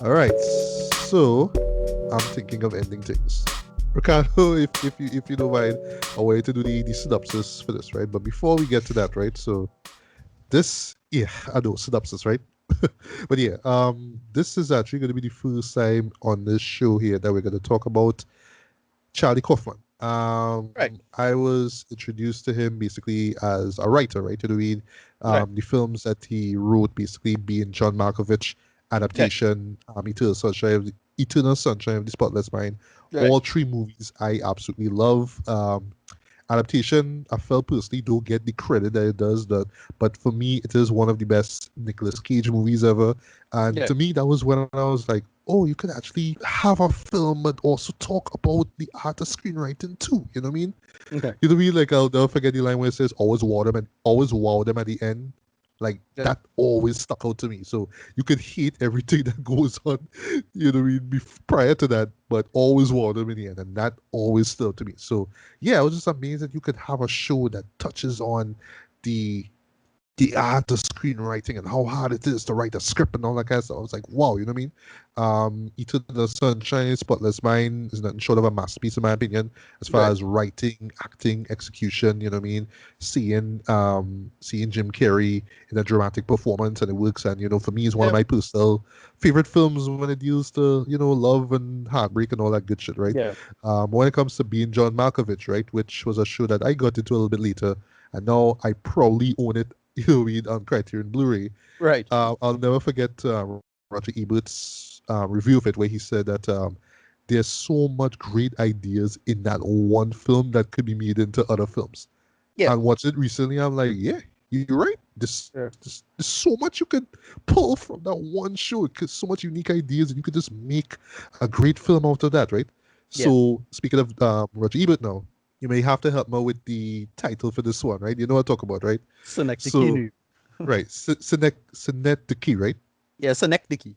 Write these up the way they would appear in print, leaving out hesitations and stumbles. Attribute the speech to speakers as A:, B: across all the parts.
A: All right, so I'm thinking of ending things. Ricardo, if you don't mind, I want you to do the synopsis for this, right? But before we get to that, right? So this, yeah, I know synopsis, right? But yeah, this is actually going to be the first time on this show here that we're going to talk about Charlie Kaufman.
B: Right.
A: I was introduced to him basically as a writer, right? You know what I mean?
B: Right.
A: The films that he wrote basically being John Malkovich,
B: Right.
A: adaptation, Eternal Sunshine of the Spotless Mind.
B: Right.
A: All three movies I absolutely love. Adaptation, I felt personally don't get the credit that it does, but for me, it is one of the best Nicolas Cage movies ever. And
B: Yeah.
A: to me, that was when I was like, oh, you could actually have a film but also talk about the art of screenwriting too. You know what I mean?
B: Okay.
A: You know what I mean? Like I'll never forget the line where it says always wow them at the end. Like
B: Yeah.
A: that always stuck out to me. So you could hate everything that goes on, you know what I mean, prior to that, but always wow them in the end. And that always stood to me. So yeah, it was just amazing that you could have a show that touches on the the art of screenwriting and how hard it is to write a script and all that kind of stuff. I was like, wow, you know what I mean? Eternal the Sunshine, Spotless Mind is nothing short of a masterpiece in my opinion, as far
B: Right.
A: as writing, acting, execution, you know what I mean? Seeing Jim Carrey in a dramatic performance and it works, and for me it's one of
B: Yeah.
A: my personal favorite films when it deals to, love and heartbreak and all that good shit, right?
B: Yeah.
A: When it comes to being John Malkovich, right, which was a show that I got into a little bit later, and now I probably own it, on Criterion Blu-ray.
B: Right.
A: I'll never forget Roger Ebert's review of it, where he said that there's so much great ideas in that one film that could be made into other films.
B: Yeah.
A: And watched it recently, I'm like, yeah, you're right.
B: Yeah.
A: There's so much you could pull from that one show. Cause so much unique ideas, and you could just make a great film out of that, right?
B: Yeah.
A: So speaking of Roger Ebert now, you may have to help me with the title for this one, right? You know what I'm talking about, right? So
B: Synecdoche.
A: right, Synecdoche, right?
B: Yeah. Synecdoche.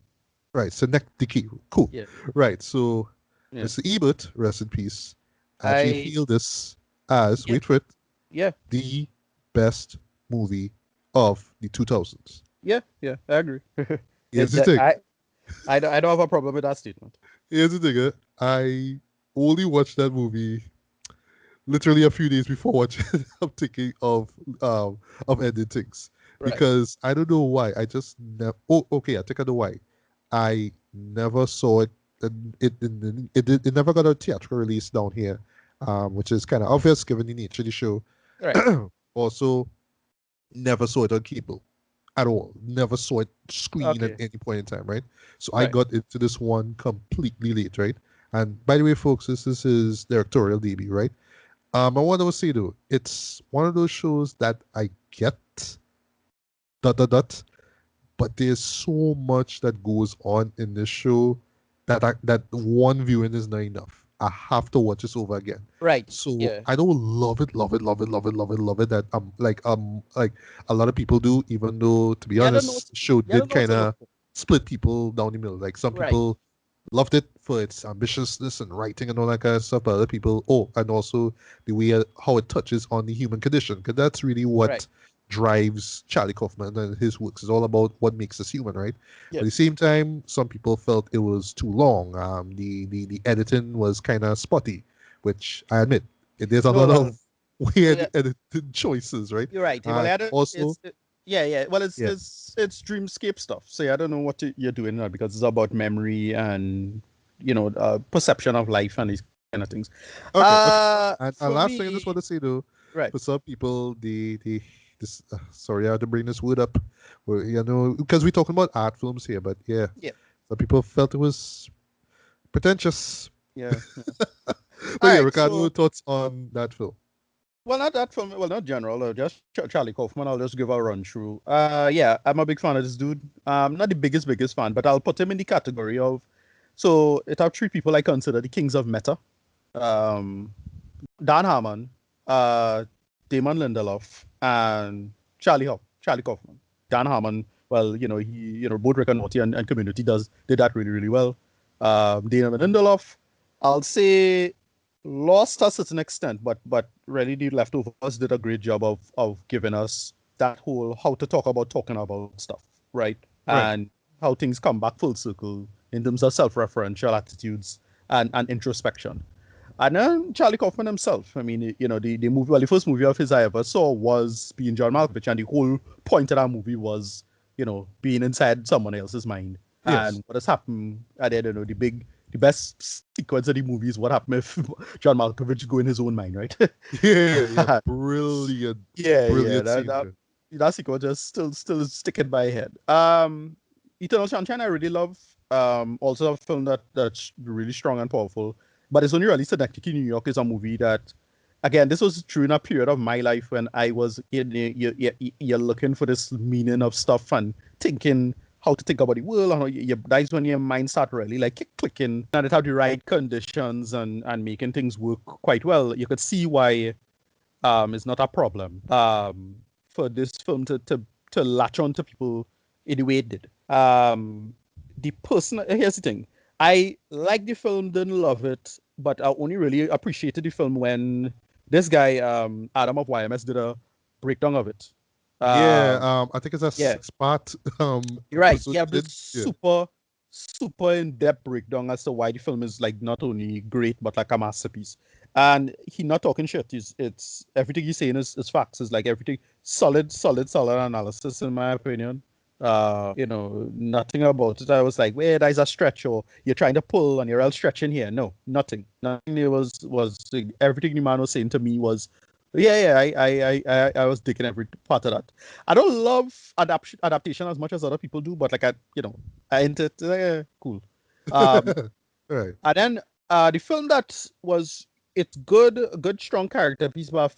A: Right, Synecdoche. Cool.
B: Yeah.
A: Right, so
B: Yeah.
A: Mr. Ebert, rest in peace, actually
B: I.
A: hailed this as,
B: Yeah.
A: wait for it,
B: Yeah.
A: the best movie of the 2000s.
B: Yeah. Yeah. I agree.
A: Here's the thing.
B: I don't have a problem with that statement.
A: Here's the thing. I only watched that movie literally a few days before watching it. I'm thinking of ending things
B: Right.
A: because I don't know why. I just never. Oh, okay. I think I know why. I never saw it. And it never got a theatrical release down here, which is kind of obvious given the nature of the show.
B: Right.
A: Also, never saw it on cable at all. Never saw it screen at
B: Okay.
A: any point in time, right? So I
B: Right.
A: got into this one completely late, right? And by the way, folks, this is his directorial debut, right? I want to say though, it's one of those shows that I get dot dot dot, but there's so much that goes on in this show that one viewing is not enough. I have to watch this over again.
B: Right.
A: So
B: Yeah.
A: I don't love it, love it, love it, love it, love it, love it. That like a lot of people do. Even though, to be
B: Yeah. I don't know.
A: honest, the show
B: Yeah. I
A: did
B: don't know what
A: kind
B: to look
A: of
B: for.
A: split people down the middle. Like some
B: Right.
A: people loved it for its ambitiousness and writing and all that kind of stuff. But other people, and also the way how it touches on the human condition, because that's really
B: Right.
A: what drives Charlie Kaufman and his works. Is all about what makes us human, right? But
B: Yeah.
A: at the same time, some people felt it was too long. The editing was kind of spotty, which I admit there's a
B: No.
A: lot
B: Well.
A: of weird
B: Yeah.
A: editing choices, right?
B: You're right. Well,
A: And also,
B: yeah, yeah. Well,
A: yeah,
B: it's dreamscape stuff. So yeah, I don't know what you're doing now because it's about memory and perception of life and these kind of things.
A: okay. And
B: For
A: last thing I just
B: me,
A: want to say though,
B: right.
A: for some people, the this sorry, I had to bring this word up, because we're talking about art films here, but yeah,
B: Yeah,
A: some people felt it was pretentious.
B: yeah. Yeah.
A: But
B: All
A: yeah,
B: right.
A: Ricardo,
B: So,
A: thoughts on that film?
B: well, not that film. Well, not general. Just Charlie Kaufman. I'll just give a run through. Yeah, I'm a big fan of this dude. Not the biggest fan, but I'll put him in the category of. So it have three people I consider the kings of meta. Um, Dan Harmon, uh, Damon Lindelof, and Charlie Kaufman. Dan Harmon, well, he, both Rick and Morty and Community did that really, really well. Dana Lindelof. I'll say lost to a certain extent, but really the leftovers did a great job of giving us that whole how to talk about talking about stuff, right?
A: Right.
B: And how things come back full circle in terms of self-referential attitudes and introspection. And then Charlie Kaufman himself. I mean, the movie, well, the first movie of his I ever saw was being John Malkovich, and the whole point of that movie was, being inside someone else's mind.
A: Yes.
B: And what has happened at the end, the best sequence of the movie is what happened if John Malkovich go in his own mind, right?
A: Yeah, yeah. Brilliant,
B: Yeah,
A: brilliant
B: that
A: scene
B: that
A: there.
B: that sequence just still is sticking by head. Eternal Sunshine I really love. Also a film that's really strong and powerful, but it's only released in New York. Is a movie that, again, this was during a period of my life when I was you're looking for this meaning of stuff and thinking how to think about the world, and that's when your mind start really like clicking, and it had the right conditions and making things work quite well. You could see why it's not a problem for this film to latch on to people in the way it did. The person, here's the thing. I like the film, didn't love it, but I only really appreciated the film when this guy, Adam of YMS, did a breakdown of it.
A: Yeah,
B: Um,
A: I think it's a
B: yeah,
A: six-part
B: you're right.
A: episode
B: You
A: he
B: have this
A: did. Yeah.
B: super in-depth breakdown as to why the film is like not only great but like a masterpiece. And he not talking shit. It's everything he's saying is facts. Is like everything solid analysis in my opinion. Nothing about it. I was like, wait, there's a stretch, or you're trying to pull and you're all stretching here. No, nothing. Nothing. It was everything the man was saying to me was, yeah. I was digging every part of that. I don't love adaptation as much as other people do, but like I into it. Cool. Um,
A: Right.
B: and then the film that was it's good strong character piece, but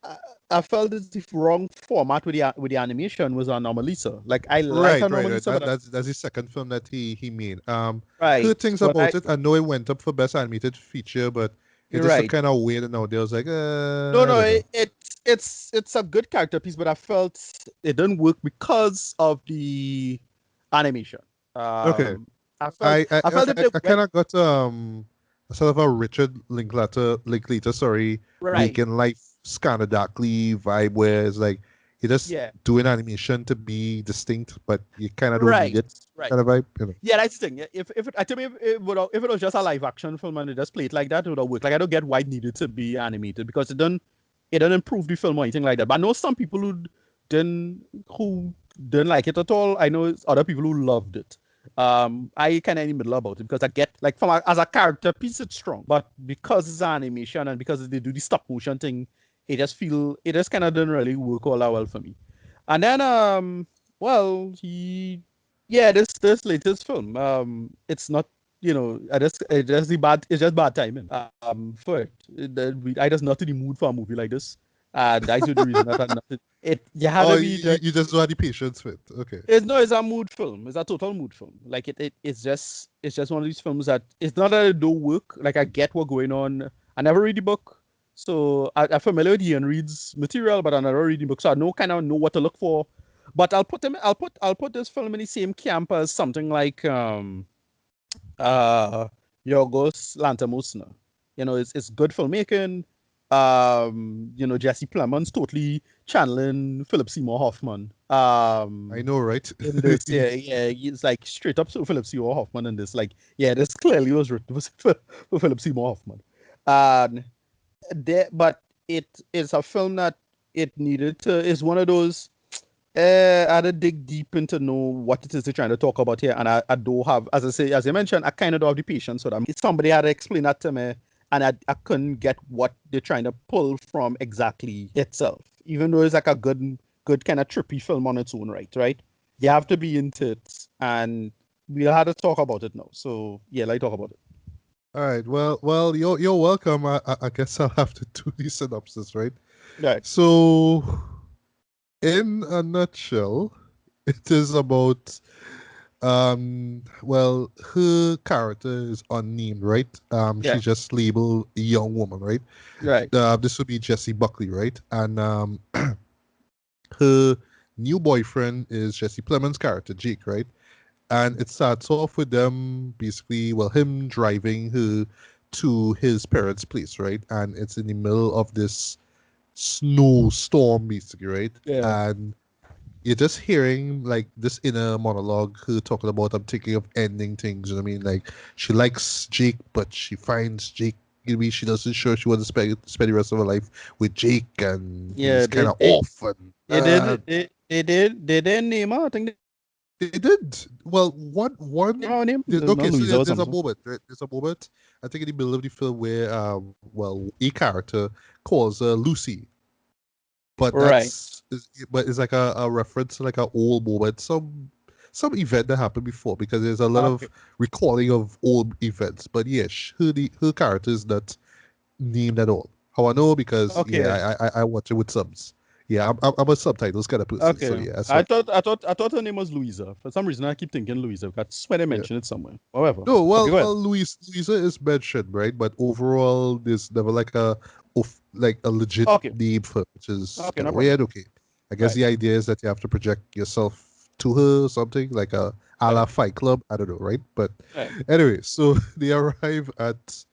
B: I, I felt it's the wrong format with the animation was on Anomalisa. Like I like
A: Right.
B: Anomalisa,
A: That's his second film that he made.
B: right,
A: Heard things
B: but
A: about it. I know it went up for best animated feature, but it
B: you're
A: just looked
B: right.
A: kind of weird and out there. I was like,
B: No,
A: I don't know.
B: it's a good character piece, but I felt it didn't work because of the animation.
A: Okay.
B: Um, I felt if they
A: I
B: went
A: kind of got a sort of a Richard Linklater, sorry,
B: right,
A: making life kind of darkly vibe where it's like you're just
B: yeah,
A: doing animation to be distinct, but you kind of don't need
B: right,
A: it
B: right.
A: kind of vibe, you know.
B: Yeah, that's the thing. If it, to me, if it was just a live action film and it just played like that, it would have worked. Like I don't get why it needed to be animated because it don't improve the film or anything like that. But I know some people didn't who didn't like it at all. I know other people who loved it. I kind of in the middle about it because I get like as a character piece, it's strong, but because it's animation and because they do the stop motion thing, it just kind of didn't really work all that well for me. And then well he yeah, this latest film, it's not, it's just bad timing. For it, I just not in the mood for a movie like this, and that's the reason that I'm not. It you had
A: Oh,
B: to be.
A: you just don't have the patience for it. Okay.
B: It's a mood film. It's a total mood film. Like it's just one of these films that it's not that it don't work. Like I get what's going on. I never read the book, so I'm familiar with Ian Reid's material, but I never read the book, so I know what to look for. But I'll put this film in the same camp as something like uh Yorgos Lanthimos. It's good filmmaking. Jesse Plemons totally channeling Philip Seymour Hoffman.
A: I know, right?
B: In this, yeah, he's like straight up so Philip Seymour Hoffman in this. Like, yeah, this clearly was written for Philip Seymour Hoffman. And but it is a film that it needed to is one of those I had to dig deep into know what it is they're trying to talk about here, and I don't have, as I mentioned, I kind of don't have the patience for them. Somebody had to explain that to me, and I couldn't get what they're trying to pull from exactly itself. Even though it's like a good kind of trippy film on its own right? You have to be into it, and we had to talk about it now. So yeah, let's talk about it.
A: All right. You're welcome. I guess I'll have to do the synopsis, right?
B: Right.
A: So, in a nutshell, it is about her character is unnamed, right?
B: Yeah.
A: She's just labeled a young woman, right?
B: Right.
A: This would be Jessie Buckley, right? And her new boyfriend is Jesse Plemons' character, Jake, right? And it starts off with them basically, well, him driving her to his parents' place, right? And it's in the middle of this snowstorm, basically, right?
B: Yeah.
A: And you're just hearing like this inner monologue, her talking about, I'm thinking of ending things. You know what I mean? Like she likes Jake, but she finds Jake. Maybe she doesn't sure she wants to spend the rest of her life with Jake, and
B: Yeah,
A: he's kind of off. And
B: they did name her. I think
A: they did well.
B: name her name.
A: Okay,
B: Not
A: so
B: Louisa or
A: there's a
B: something.
A: moment. Right? There's a moment. I think in the middle of the film where, well, a character calls Lucy, but
B: Right.
A: but it's like a reference to like an old moment, some event that happened before, because there's a lot
B: Okay.
A: of recalling of old events. But yes, her character is not named at all. How I know? Because
B: Okay.
A: yeah, I watch it with subs. Yeah, I'm a subtitles kind of person. So
B: Okay.
A: yeah, so
B: I thought her name was Louisa. For some reason, I keep thinking Louisa. I swear they
A: yeah.
B: mentioned it somewhere. However,
A: No,
B: okay, go ahead.
A: Louisa is mentioned, right? But overall, there's never like like a legit
B: Okay.
A: name for it, which is
B: Okay,
A: kind
B: no
A: of
B: problem.
A: weird. Okay, I guess
B: Right.
A: the idea is that you have to project yourself to her or something, like a la
B: Right.
A: Fight Club. I don't know, right? But
B: Right.
A: anyway, so they arrive at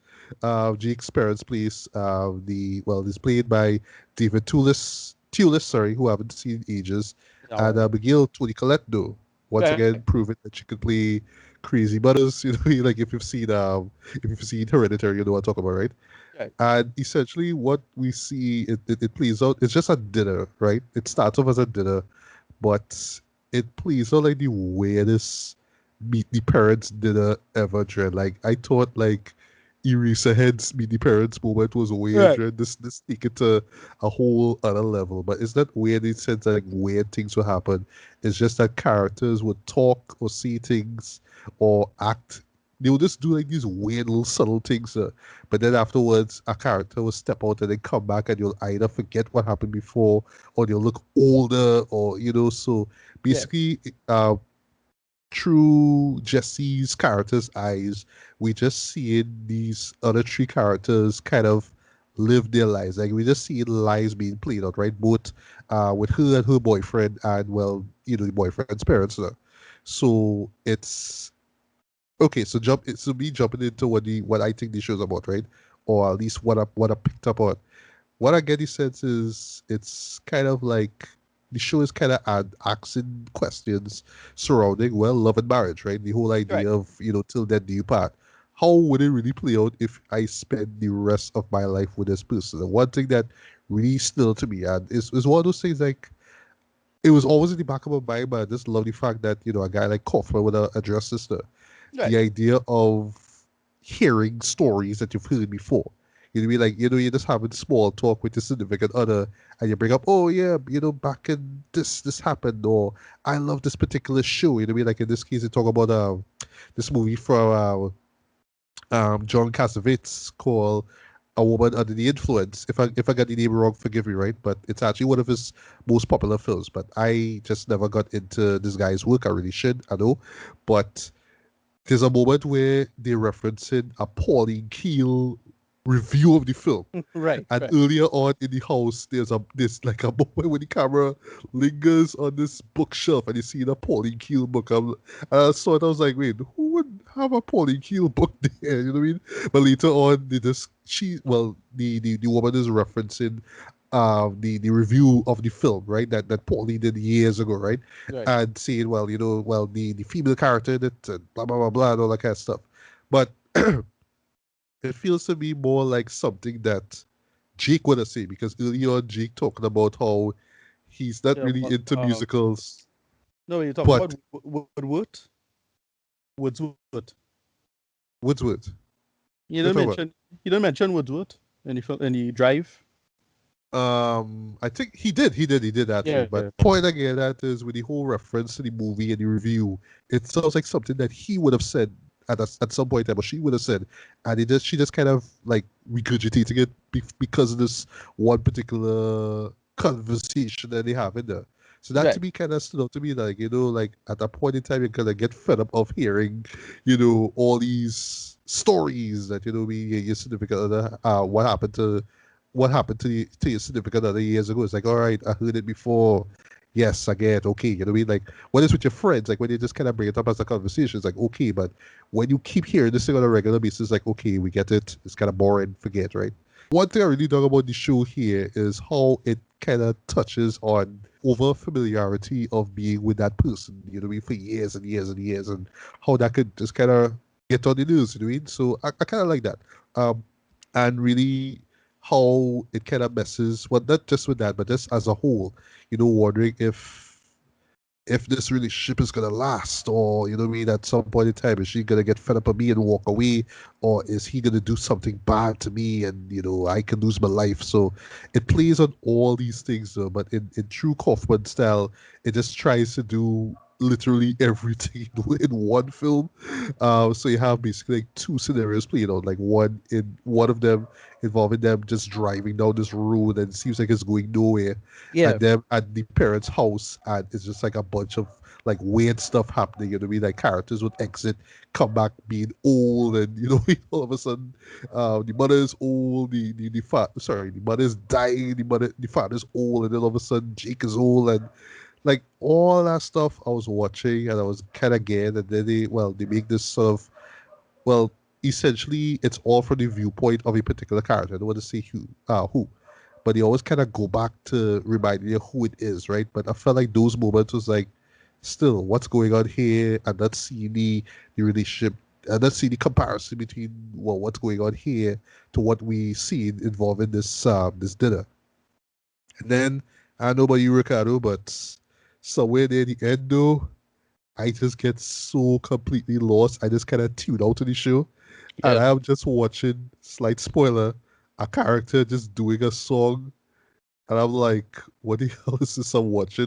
A: Jake's parents' place. It's played by David Tulis, sorry, who I haven't seen in ages,
B: All
A: and
B: right.
A: Miguel Tony Coletto, once
B: Right.
A: again proving that she could play crazy mothers. You know, like if you've seen Hereditary, you know what I'm talking about, right?
B: Right.
A: And essentially, what we see it plays out. It's just a dinner, right? It starts off as a dinner, but it plays out like the weirdest meet the parents dinner ever. Dread. Like I thought, like Eraserhead's meet the parents moment was weird.
B: Right.
A: Dread. This take it to a whole other level. But it's not weird in the sense that like weird things will happen. It's just that characters would talk or see things or act. They would just do like these weird little subtle things. But then afterwards, a character will step out and then come back, and you'll either forget what happened before, or they'll look older, or so
B: Yeah.
A: basically, through Jesse's character's eyes, we just see these other three characters kind of live their lives. Like we just see lives being played out, right? Both with her and her boyfriend, and well, the boyfriend's parents. So it's okay. So me jumping into what I think the show's about, right? Or at least what I picked up on. What I get the sense is it's kind of like the show is kind of asking questions surrounding, well, love and marriage, right? The whole
B: Right.
A: idea of, till death do you part. How would it really play out if I spend the rest of my life with this person? And one thing that really still to me, and is one of those things, like it was always in the back of my mind, but I just love the fact that, a guy like Kaufman would address this,
B: Right.
A: the idea of hearing stories that you've heard before. You know what I mean? Like, you're just having small talk with your significant other, and you bring up, oh yeah, back in this happened, or I love this particular show. You know what I mean? Like in this case, they talk about this movie from John Cassavetes called A Woman Under the Influence. If I got the name wrong, forgive me, right? But it's actually one of his most popular films. But I just never got into this guy's work. I really should, I know, but there's a moment where they're referencing a Pauline Kael review of the film.
B: Right.
A: And
B: Right.
A: earlier on in the house, there's like a moment when the camera lingers on this bookshelf and you see the Pauline Kael book. And I saw it, I was like, wait, who would have a Pauline Kael book there? You know what I mean? But later on, the woman is referencing the review of the film, right? That Pauline did years ago, right?
B: Right.
A: And saying, well, the female character in it, and blah blah blah blah, and all that kind of stuff. But it feels to me more like something that Jake would have said, because earlier on Jake talking about how he's not
B: Yeah.
A: really into musicals,
B: No, you're talking
A: but
B: about Woodward. Woodswood.
A: Woodsworth.
B: You
A: What
B: don't
A: you talking
B: mention. You don't mention Woodswood. Any drive.
A: about? I think he did actually.
B: Yeah.
A: But point again, that is with the whole reference to the movie and the review, it sounds like something that he would have said at some point, but she would have said, and she just kind of like regurgitating it because of this one particular conversation that they have in there. So that to
B: Right.
A: me kind of stood out to me, like, like at that point in time you're gonna get fed up of hearing, all these stories that your significant other, what happened to your significant other years ago. It's like, all right, I heard it before. Yes, I get okay. You know what I mean? Like when it's with your friends, like when you just kind of bring it up as a conversation, it's like okay, but when you keep hearing this thing on a regular basis, like okay, we get it. It's kind of boring. Forget, right? One thing I really dug about the show here is how it kind of touches on over familiarity of being with that person, you know what I mean, for years and years and years, and how that could just kind of get on the news, you know what I mean? So I kind of like that. Um, and really how it kind of messes, well, not just with that, but just as a whole, wondering if this relationship is gonna last, or you know what I mean, at some point in time, is she gonna get fed up of me and walk away, or is he gonna do something bad to me and I can lose my life? So it plays on all these things, though, but in true Kaufman style, it just tries to do literally everything in one film. So you have basically like two scenarios playing out, like one of them involving them just driving down this road and it seems like it's going nowhere,
B: Yeah,
A: and them at the parents' house, and it's just like a bunch of like weird stuff happening. You know what I mean? Like characters would exit, come back being old, and all of a sudden, the mother is old, the mother is dying, the father's old, and then all of a sudden Jake is old, and like all that stuff I was watching, and I was kind of getting, and then they make this sort of, well, essentially it's all from the viewpoint of a particular character. I don't want to say who, but they always kind of go back to remind you who it is, right? But I felt like those moments was like, still, what's going on here? And not seeing the relationship, and not seeing the comparison between, well, what's going on here to what we see involving this dinner. And then I don't know about you, Ricardo, but somewhere near the end, though, I just get so completely lost. I just kind of tune out of the show, and
B: yeah,
A: I'm just watching, slight spoiler, a character just doing a song, and I'm like, what the hell is this I'm watching?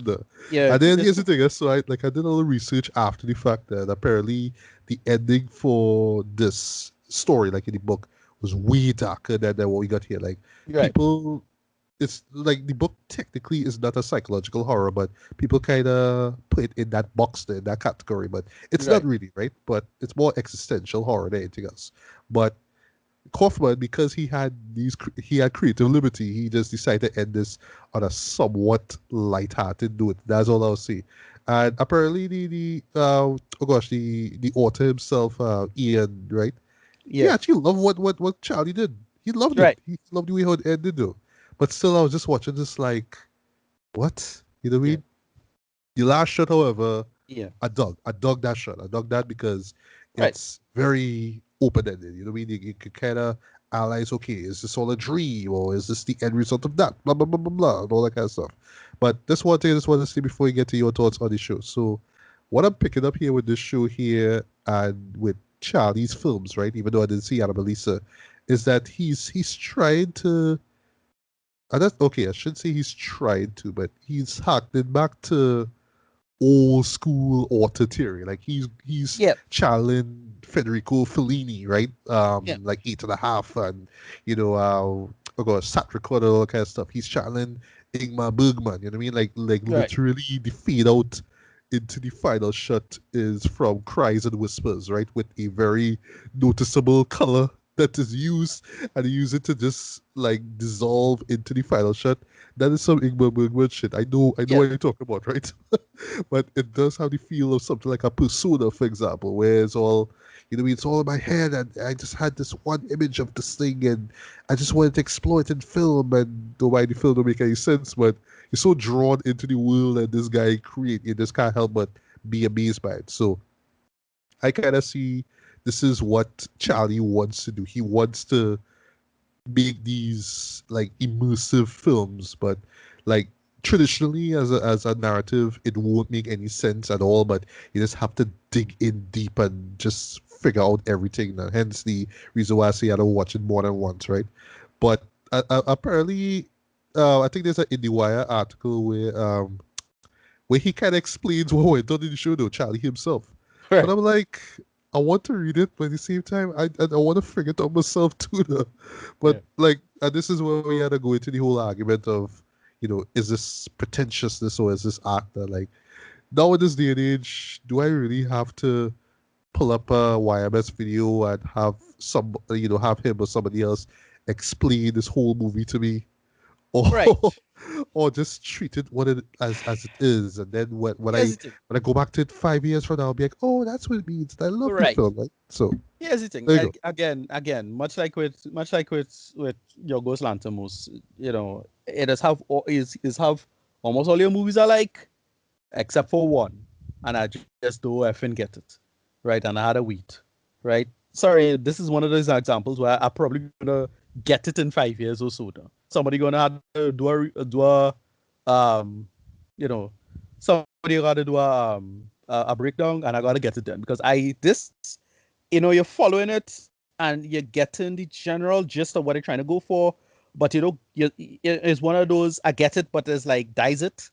B: yeah.
A: And then
B: It's
A: here's the thing, so I did a little research after the fact that apparently the ending for this story, like in the book, was way darker than what we got here. Like
B: right,
A: people, it's like the book technically is not a psychological horror, but people kind of put it in that box there, in that category. But it's not
B: right.
A: really, right? But it's more existential horror than anything else. But Kaufman, because he had creative liberty, he just decided to end this on a somewhat light-hearted note. That's all I'll say. And apparently, the author himself, Ian, right? He
B: Yeah,
A: actually loved what Charlie did. He loved it.
B: right.
A: He loved the way how it ended, though. But still, I was just watching this like, what? You know what I
B: Yeah,
A: mean? The last shot, however,
B: yeah,
A: I dug that shot. I dug that because
B: right.
A: it's very open ended. You know what I mean? You can kind of analyze, okay, is this all a dream or is this the end result of that? Blah, blah, blah, blah, blah, and all that kind of stuff. But this one thing I just want to say before we get to your thoughts on the show. So, what I'm picking up here with this show here and with Charlie's films, right? Even though I didn't see Annabelisa, is that he's trying to. That's okay. I shouldn't say he's trying to, but he's hacked it back to old school auteur theory. Like he's
B: Yeah,
A: channeling Federico Fellini, right?
B: yeah,
A: Like Eight and a Half, and oh gosh, Sat Recorder, all that kind of stuff. He's channeling Ingmar Bergman. You know what I mean? Like
B: right.
A: literally the fade out into the final shot is from Cries and Whispers, right? With a very noticeable color that is used, and they use it to just like dissolve into the final shot. That is some Ingmar Bergman shit. I know
B: Yeah,
A: what you're talking about, right? But it does have the feel of something like a persona, for example, where it's all, it's all in my head, and I just had this one image of this thing, and I just wanted to explore it in film, and though why the film don't make any sense, but you're so drawn into the world that this guy create, you just can't help but be amazed by it. So I kind of see this is what Charlie wants to do. He wants to make these like immersive films, but like traditionally as a narrative, it won't make any sense at all. But you just have to dig in deep and just figure out everything. And hence the reason why I say I don't watch it more than once, right? But apparently, I think there's an IndieWire article where he kind of explains what went on in the show, though, Charlie himself. But
B: right.
A: I'm like, I want to read it, but at the same time, I want to figure it out myself too, though. But
B: Yeah,
A: like, and this is where we had to go into the whole argument of, is this pretentiousness or is this art? That like now in this day and age, do I really have to pull up a YMS video and have have him or somebody else explain this whole movie to me? or
B: Right.
A: or just treat it what it as it is, and then
B: Here's the thing.
A: when I go back to it 5 years from now, I'll be like, oh, that's what it means. I love the
B: Right.
A: film, right? So
B: Here's the thing.
A: there you go.
B: Again, much like with Yorgos Lanthimos, it is have almost all your movies are like, except for one, and I just don't effing get it, right? And I had a wait, right? Sorry, this is one of those examples where I probably gonna get it in 5 years or so. Now. Somebody gonna have to um, you know, somebody gotta do a breakdown, and I gotta get it done because you're following it and you're getting the general gist of what they're trying to go for, but it's one of those I get it, but it's like dies it,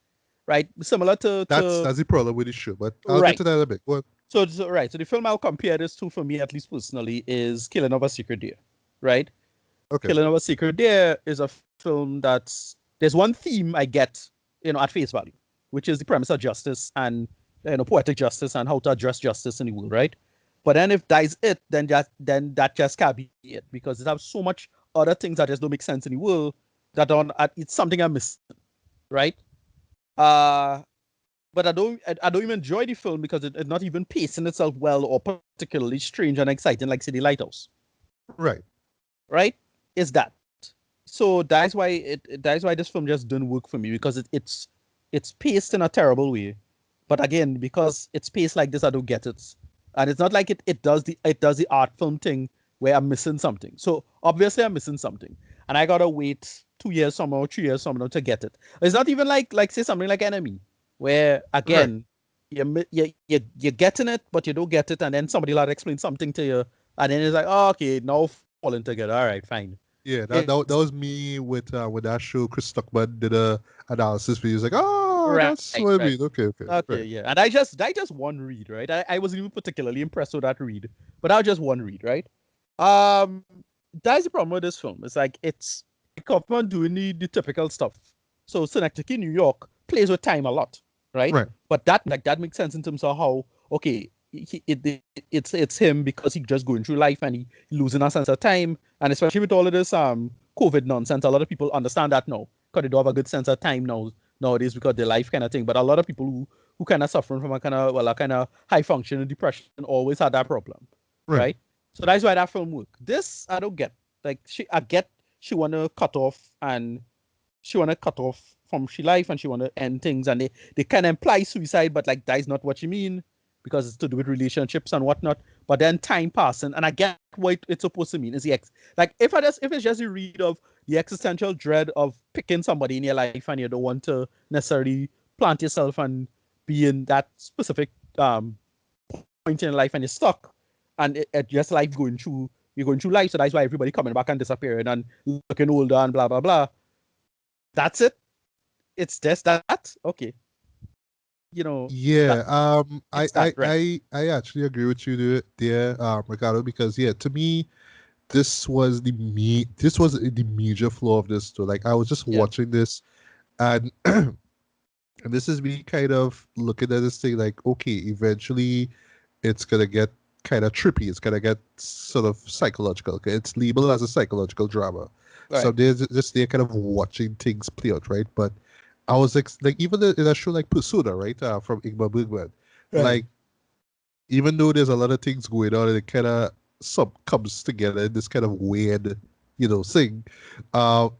B: right? Similar to
A: That's the problem with the show, but I'll get
B: right.
A: to that in a bit. What?
B: So the film I'll compare this to, for me at least personally, is Killing of a Secret Deer, right?
A: Okay,
B: Killing of a Secret Deer is a film there's one theme I get, at face value, which is the premise of justice and poetic justice and how to address justice in the world, right? But then if that is it, then that just can't be it because it has so much other things that just don't make sense in the world that it's something I'm missing, right? Uh but I don't even enjoy the film because it's not even pacing itself well or particularly strange and exciting like City Lighthouse,
A: right.
B: right? Is that so? That's why this film just didn't work for me because it's paced in a terrible way. But again, because it's paced like this, I don't get it, and it's not like it does the art film thing where I'm missing something. So obviously I'm missing something, and I gotta wait 2 years from now, 3 years from now to get it. It's not even like say something like Enemy, where
A: Right.
B: again you're getting it, but you don't get it, and then somebody will explain something to you, and then it's like, oh, okay, now falling together. All right, fine.
A: Yeah,
B: It,
A: that was me with that show. Chris Stuckman did a analysis video. He's like, oh,
B: right,
A: that's what I
B: right.
A: mean. Okay, okay,
B: Okay,
A: right,
B: yeah. And I just one read, right? I wasn't even particularly impressed with that read, but I was just one read, right? Um, that's the problem with this film. It's like it's Kaufman doing the typical stuff. So Synecdoche, New York, plays with time a lot, right?
A: right,
B: But that makes sense in terms of how okay, it's him because he's just going through life and he losing a sense of time, and especially with all of this COVID nonsense, a lot of people understand that now because they don't have a good sense of time nowadays because their life kind of thing. But a lot of people who kind of suffering from a kind of high functioning depression always had that problem,
A: right.
B: right? So that's why that film work. This I don't get. Like I get she wanna cut off and she wanna cut off from she life and she wanna end things and they kind of imply suicide, but like that is not what you mean because it's to do with relationships and whatnot. But then time passing and I get what it's supposed to mean is like if it's just a read of the existential dread of picking somebody in your life and you don't want to necessarily plant yourself and be in that specific point in your life and you're stuck and it just life going through you're going through life, so that's why everybody coming back and disappearing and looking older and blah blah blah. That's it. It's just that. Okay. That
A: Yeah.
B: it's that, right?
A: I actually agree with you there, Ricardo, because yeah, to me, this was the major flaw of this too. Like I was just
B: Yeah.
A: watching this, and and this is me kind of looking at this thing like, okay, eventually it's gonna get kind of trippy. It's gonna get sort of psychological. Okay? It's labeled as a psychological drama. So
B: Right.
A: there's just they're kind of watching things play out, right? But I was like even in a show like Persona, right, from Ingmar Bergman,
B: Right.
A: like even though there's a lot of things going on and it kind of some comes together in this kind of weird, thing,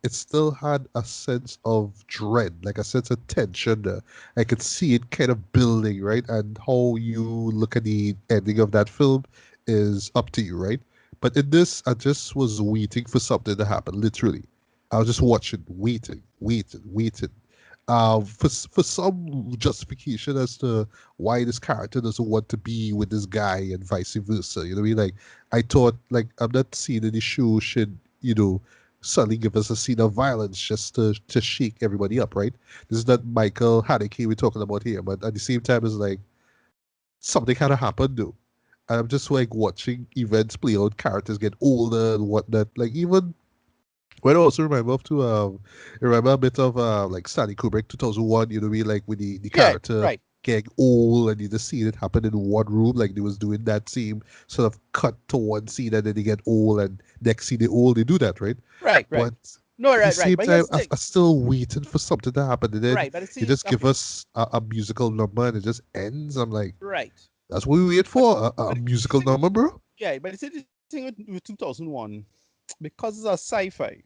A: it still had a sense of dread, like a sense of tension there. I could see it kind of building, right? And how you look at the ending of that film is up to you, right? But in this, I just was waiting for something to happen, literally. I was just watching, waiting, waiting, waiting. For some justification as to why this character doesn't want to be with this guy and vice versa. You know what I mean? Like I thought, like I'm not seeing the show should suddenly give us a scene of violence just to shake everybody up, right? This is not Michael Haneke we're talking about here, but at the same time, it's like something kind of happened though. And I'm just like watching events play out, characters get older and whatnot. Like even well, I also remember of to remember a bit of like Stanley Kubrick 2001. You know what I mean? Like with the
B: Yeah.
A: character
B: Right.
A: getting old, and you just see it happen in one room. Like they was doing that scene, sort of cut to one scene, and then they get old, and next scene they old. They do that, right?
B: Right.
A: But
B: Right. No,
A: At the
B: right.
A: same
B: But
A: time,
B: here's the thing.
A: I'm still waiting for something to happen, and then
B: Right, but
A: you
B: see,
A: just give
B: okay,
A: us a musical number and it just ends. I'm like,
B: right.
A: that's what we wait
B: But
A: for, a
B: but
A: musical number, bro.
B: yeah, but see the thing with 2001, because it's a sci-fi.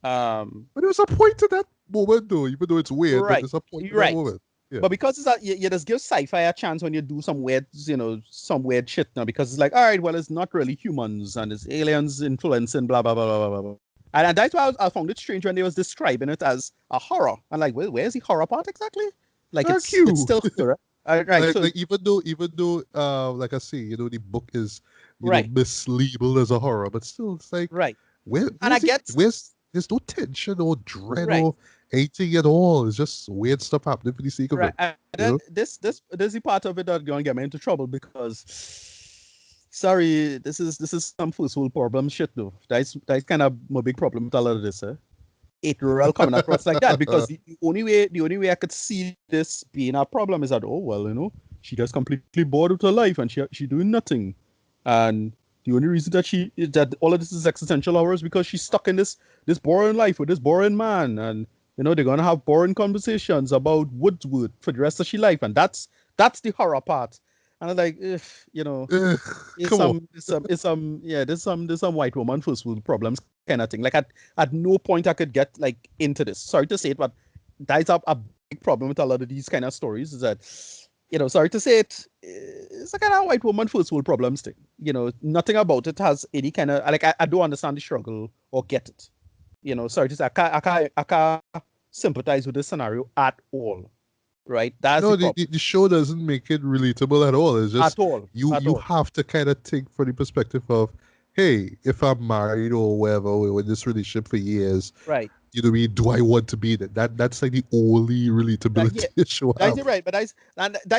B: Um,
A: But there's a point to that moment, though, even though it's weird, but
B: right,
A: there's a point to that
B: right.
A: moment. Yeah.
B: But because it's a, you just give sci-fi a chance when you do some weird, some weird shit now. Because it's like, all right, well, it's not really humans and it's aliens influencing, blah blah blah blah blah blah. And that's why I found it strange when they was describing it as a horror. And like, where's the horror part exactly? Like,
A: Thank
B: it's
A: you.
B: still horror, right? So
A: Like even though like I say, the book is,
B: right,
A: mislabeled as a horror, but still it's like,
B: right. And I
A: where's it
B: get
A: where's there's no tension or dread
B: right.
A: or anything at all. It's just weird stuff happening for the sake of
B: Right.
A: it.
B: And
A: You
B: then
A: know?
B: this is the part of it that gonna get me into trouble because sorry, this is some first world problem shit though. That's kind of my big problem with a lot of this, eh? It real coming across like that because the only way I could see this being a problem is that, oh well, she just completely bored with her life and she doing nothing. And the only reason that all of this is existential horror is because she's stuck in this boring life with this boring man, and they're gonna have boring conversations about Woodswood for the rest of she life, and that's the horror part. And I'm like, if
A: Ugh,
B: it's
A: come on.
B: there's some white woman first world problems kind of thing. Like at no point I could get like into this. Sorry to say it, but that's a big problem with a lot of these kind of stories is that sorry to say it, it's a kind of white woman first world problems thing. Nothing about it has any kind of like I don't understand the struggle or get it. Sorry to say I can't sympathize with this scenario at all. Right? That's the
A: No, the,
B: problem.
A: the, the show doesn't make it relatable at all. It's just
B: At all. At
A: you
B: all.
A: have to kind of think from the perspective of, hey, if I'm married or whatever, or in this relationship for years,
B: Right.
A: what I mean? Do I want to be in it? That's like the only
B: Yeah,
A: relatability the show
B: that's
A: have.
B: it, right. But that's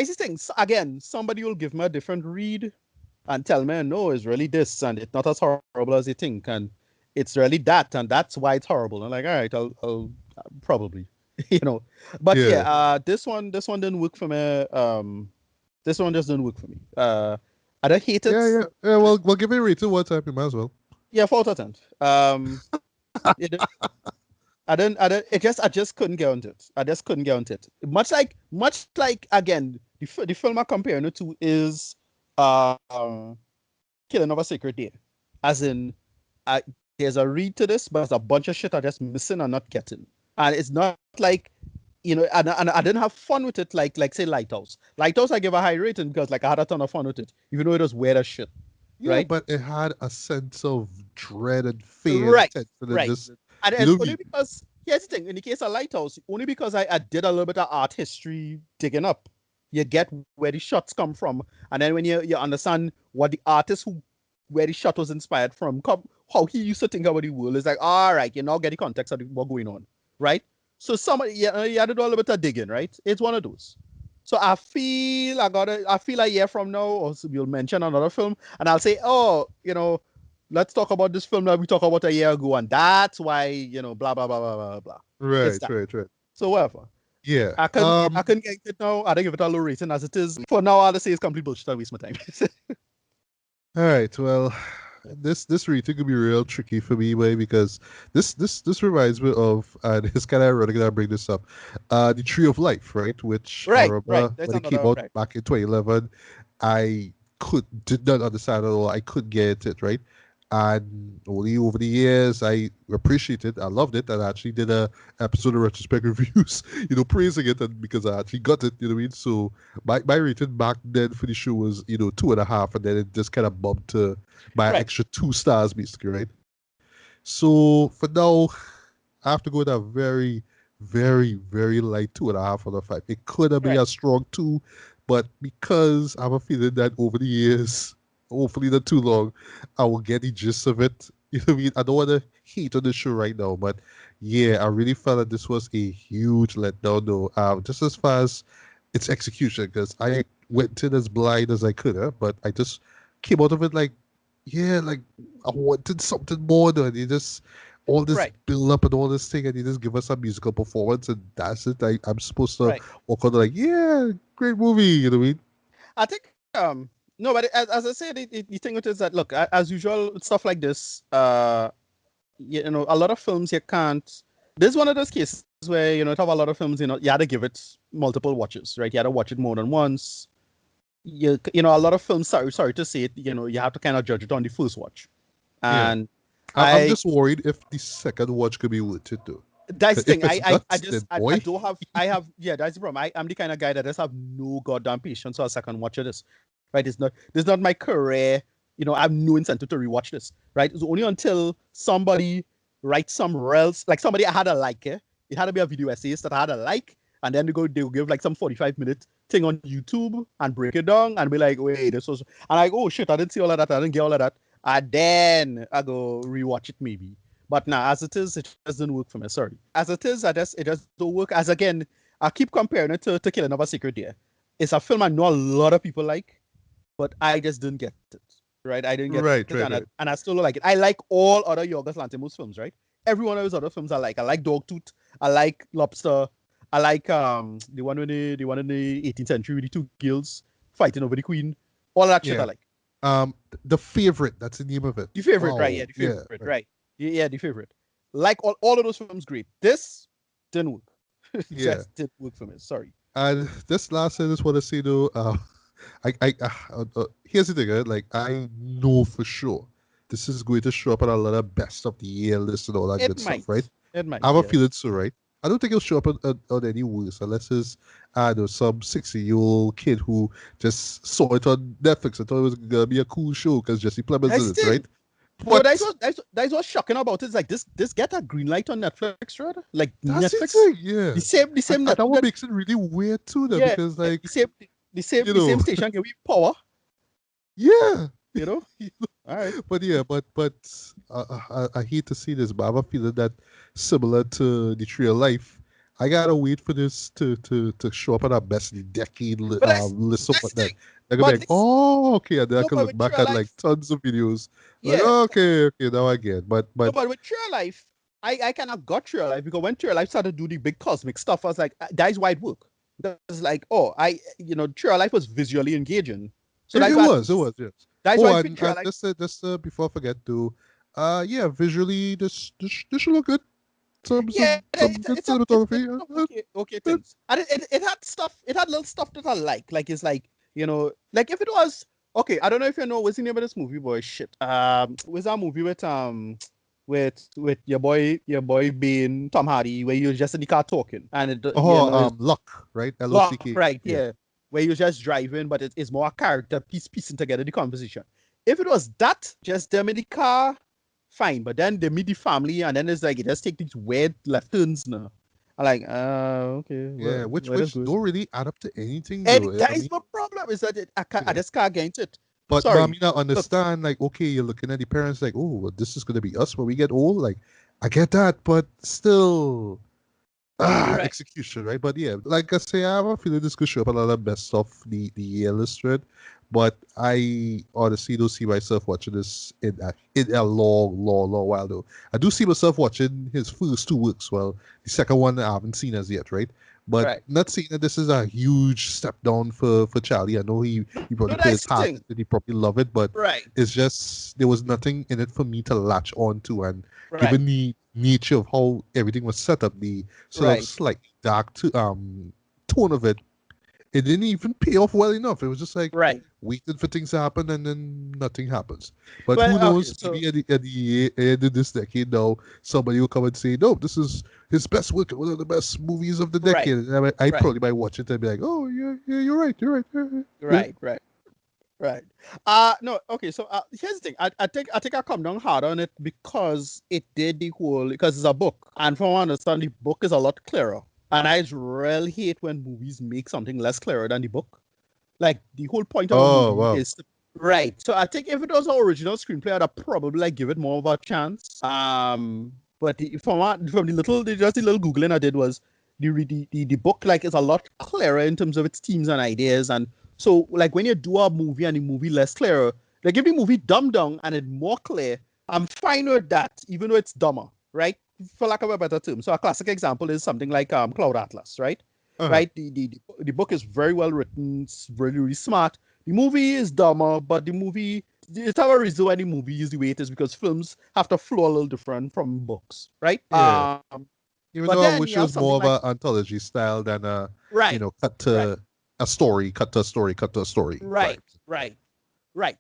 B: the thing. Again, somebody will give me a different read and tell me, no, it's really this, and it's not as horrible as you think, and it's really that, and that's why it's horrible. And like, all right, I'll probably, you know. But yeah,
A: Yeah.
B: this one didn't work for me. This one just didn't work for me. I don't hate it.
A: Yeah. Well, we'll give it a rating one time. You might as well.
B: Yeah, 4 out of 10. It, I just couldn't get on it. I just couldn't get on it. Much like again, the film I'm comparing it to is Killing of a Sacred Deer. As in, there's a read to this, but there's a bunch of shit I just missing and not getting. And it's not like, and I didn't have fun with it like say Lighthouse. Lighthouse I give a high rating because like I had a ton of fun with it, even though it was weird as shit.
A: Yeah,
B: Right?
A: but it had a sense of dread and fear and
B: Right,
A: tension and
B: right.
A: just,
B: And
A: you
B: it's
A: know what I
B: only
A: mean?
B: because here's the thing, in the case of Lighthouse, only because I did a little bit of art history digging up, you get where the shots come from. And then when you understand what the artist where the shot was inspired from, how he used to think about the world, is like, all right, you now get the context of what's going on. Right? So somebody you had to do a little bit of digging, right? It's one of those. So I feel a year from now, or you'll mention another film, and I'll say, oh, let's talk about this film that we talked about a year ago, and that's why, blah blah blah blah blah blah. It's
A: Right,
B: that.
A: right, right.
B: So whatever.
A: Yeah.
B: I couldn't get it now. I don't give it a low rating as it is. For now, I'll say it's complete bullshit. I waste my time.
A: All right. Well, this rating could be real tricky for me, way, because this reminds me of, and it's kind of ironic that I bring this up, the Tree of Life, right? Which I
B: Right.
A: remember
B: That's
A: when it came
B: another
A: out
B: right.
A: back in 2011, I did not understand at all. I couldn't get it, right? And only over the years I appreciated, I loved it, and I actually did a episode of retrospect reviews, praising it, and because I actually got it, you know what I mean? So my rating back then for the show was, 2.5, and then it just kind of bumped to by an
B: Right.
A: extra 2 stars, basically, right? So for now, I have to go with a very, very, very light 2.5 out of 5. It could have been
B: Right.
A: a strong 2, but because I have a feeling that over the years, hopefully not too long, I will get the gist of it. You know what I mean? I don't want to hate on the show right now, but yeah, I really felt that this was a huge letdown, though. Just as far as its execution, because I went in as blind as I could, but I just came out of it like, yeah, like I wanted something more, though. And you just all this
B: Right.
A: build up and all this thing, and you just give us a musical performance, and that's it. I'm supposed to
B: Right.
A: walk on like, yeah, great movie. You know what I mean?
B: I think no, but as I said, the thing with it is that look, as usual, stuff like this, you know, a lot of films you can't. This is one of those cases where, you know, to have a lot of films, you know, you had to give it multiple watches, right? You had to watch it more than once. You know, a lot of films, sorry to say it, you know, you have to kind of judge it on the first watch.
A: Yeah.
B: And
A: I'm
B: I
A: just worried if the second watch could be worth it though.
B: that's
A: 'Cause
B: the
A: if
B: thing.
A: it's
B: I
A: not,
B: just
A: then
B: I
A: boy.
B: don't have I have yeah, that's the problem. I'm the kind of guy that just have no goddamn patience for a second watch of this. Right? It's not my career. You know, I have no incentive to rewatch this. Right? It's only until somebody writes somewhere else, like somebody I had a like, it had to be a video essayist that I had a like, and then they'll give like some 45-minute thing on YouTube and break it down and be like, wait, this was, and like, oh shit, I didn't see all of that, I didn't get all of that. And then I go rewatch it maybe. But now, as it is, it doesn't work for me. Sorry. As it is, it just don't work. As again, I keep comparing it to Killing of a Sacred Deer. It's a film I know a lot of people like, but I just didn't get it. Right? I didn't get it,
A: Right, right, right.
B: and I still don't like it. I like all other Yorgos Lanthimos films, right? Every one of his other films I like. I like Dogtooth. I like Lobster. I like the one in the 18th century with the two girls fighting over the queen. All of that shit I
A: Yeah.
B: like.
A: The favorite, that's the name of it.
B: The favorite, right?
A: Oh,
B: Yeah, the
A: yeah,
B: favorite,
A: right.
B: right? Yeah, the favorite. Like all of those films, great. This didn't work.
A: Yeah.
B: Just didn't work for me. Sorry.
A: And this last I just want to say though, here's the thing, like I know for sure this is going to show up on a lot of best of the year list and all that
B: It
A: good stuff, right?
B: might. It might.
A: I have a
B: Yeah.
A: feeling so, right? I don't think it'll show up on any worse unless it's I don't know some 60-year-old kid who just saw it on Netflix and thought it was gonna be a cool show because Jesse Plemons
B: That's
A: in
B: the
A: it, right?
B: thing. No,
A: But
B: that's what's shocking about it. It's like this get a green light on Netflix, right? Like
A: that's the
B: Netflix,
A: thing, yeah.
B: the same
A: And that
B: Netflix
A: what
B: that
A: makes it really weird too, though,
B: yeah,
A: because like you
B: the
A: know,
B: same station give we power,
A: yeah.
B: you know? All right.
A: But yeah, but I hate to see this, but I have a feeling that similar to the Tree of Life, I gotta wait for this to show up on our best decade
B: But
A: list of
B: that's
A: what
B: the
A: that.
B: thing.
A: They're gonna be
B: But
A: like,
B: this
A: oh, okay, and then I
B: no,
A: can
B: but
A: look
B: with
A: back
B: True
A: at like
B: Life,
A: tons of videos, like,
B: yeah.
A: oh, okay, now I get.
B: No,
A: But
B: but with True Life, I kind of got True Life because when True Life started to do the big cosmic stuff, I was like, that is why it worked. Because like, oh, you know, True Life was visually engaging. So
A: it,
B: that's
A: it
B: why
A: was, it was, yes.
B: that's why
A: Oh,
B: I picked True
A: and
B: Life.
A: just before I forget to, yeah, visually this should look good.
B: Yeah,
A: Some good
B: it's
A: cinematography.
B: some okay
A: Good.
B: things. And it had stuff, it had little stuff that I like. Like it's like, you know, like if it was okay, I don't know if you know what's the name of this movie, boy. Shit. What's that movie with your boy being Tom Hardy, where you're just in the car talking and it you
A: Oh,
B: know it's
A: Luck, right?
B: lock,
A: LOCK.
B: right,
A: Yeah.
B: yeah. Where you're just driving, but it's more a character piecing together the conversation. If it was that, just them in the car, fine. But then they meet the family, and then it's like it just take these weird left turns now. I'm like, okay,
A: Yeah,
B: where this
A: which
B: goes.
A: don't really add up to anything
B: And
A: though.
B: that
A: I
B: is
A: mean,
B: my problem. Is that I
A: yeah.
B: just can't get into it.
A: But I
B: Sorry.
A: mean, I
B: Look,
A: understand. Like, okay, you're looking at the parents like, oh, well, this is gonna be us when we get old. Like, I get that, but still,
B: right.
A: execution, right? But yeah, like I say, I have a feeling this could show up a lot of best of the year listed. But I honestly don't see myself watching this in a long while though. I do see myself watching his first two works. Well, the second one I haven't seen as yet, right? But
B: Right.
A: not saying that this is a huge step down for Charlie. I know he
B: No,
A: probably put
B: that's
A: his
B: the
A: heart
B: thing.
A: into it. He probably love it, but
B: Right.
A: it's just there was nothing in it for me to latch on to. And
B: Right.
A: given the nature of how everything was set up, the sort of
B: Right.
A: slightly dark tone of it, it didn't even pay off well enough. It was just like
B: Right.
A: waiting for things to happen and then nothing happens. But who
B: Well, okay.
A: knows?
B: So
A: Maybe at the end of this decade now, somebody will come and say, no, this is his best work, one of the best movies of the
B: right.
A: decade. And I
B: Right.
A: probably might watch it and be like, oh, yeah, you're right. Yeah.
B: Right. Right. Right. No, okay, so here's the thing. I think I come down hard on it because it did the whole because it's a book. And from what I understand, the book is a lot clearer. And I really hate when movies make something less clearer than the book. Like the whole point of a
A: Oh,
B: movie
A: wow.
B: is right. So I think if it was an original screenplay, I'd probably like give it more of a chance. But from the just the little googling I did was the book like is a lot clearer in terms of its themes and ideas. And so like when you do a movie and the movie less clearer, they give the movie dumbed down and it more clear. I'm fine with that, even though it's dumber, right? For lack of a better term. So a classic example is something like Cloud Atlas, right?
A: Uh-huh.
B: Right? The book is very well written, it's really, really smart. The movie is dumber, but the movie it's our reason why the movie is the way it is because films have to flow a little different from books, right?
A: Yeah. Even
B: But
A: though I
B: then
A: wish
B: you
A: it
B: have
A: was more
B: something
A: of
B: like
A: an anthology style than a,
B: right,
A: cut
B: right,
A: to a story, cut to a story, cut to a story
B: right,
A: vibes.
B: right, right.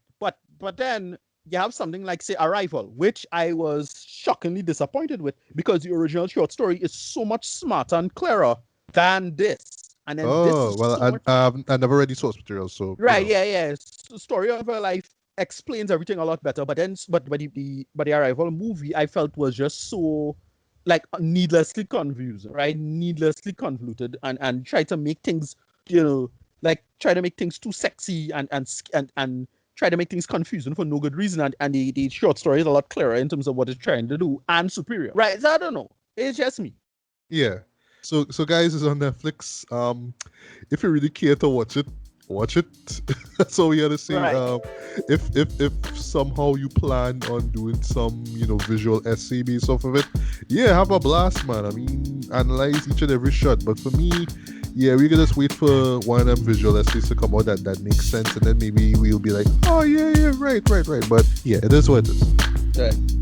B: But then you have something like say Arrival, which I was shockingly disappointed with because the original short story is so much smarter and clearer than this, and then this
A: Oh,
B: is
A: well,
B: so much
A: I never read the source material, so,
B: right. Yeah, yeah. Story of her life explains everything a lot better. But then, but the Arrival movie I felt was just so like needlessly confused, right? Needlessly convoluted, and try to make things, like try to make things too sexy and try to make things confusing for no good reason. And the short story is a lot clearer in terms of what it's trying to do and superior, right? So I don't know. It's just me.
A: yeah. So guys, it's on Netflix. If you really care to watch it, watch it. That's all we gotta say.
B: Right.
A: If somehow you plan on doing some visual essay based off of it, yeah, have a blast, man. I mean, analyze each and every shot. But for me, yeah, we can just wait for one of them visual essays to come out that makes sense, and then maybe we'll be like, oh yeah, yeah, right. But yeah, it is what it is.
B: Right.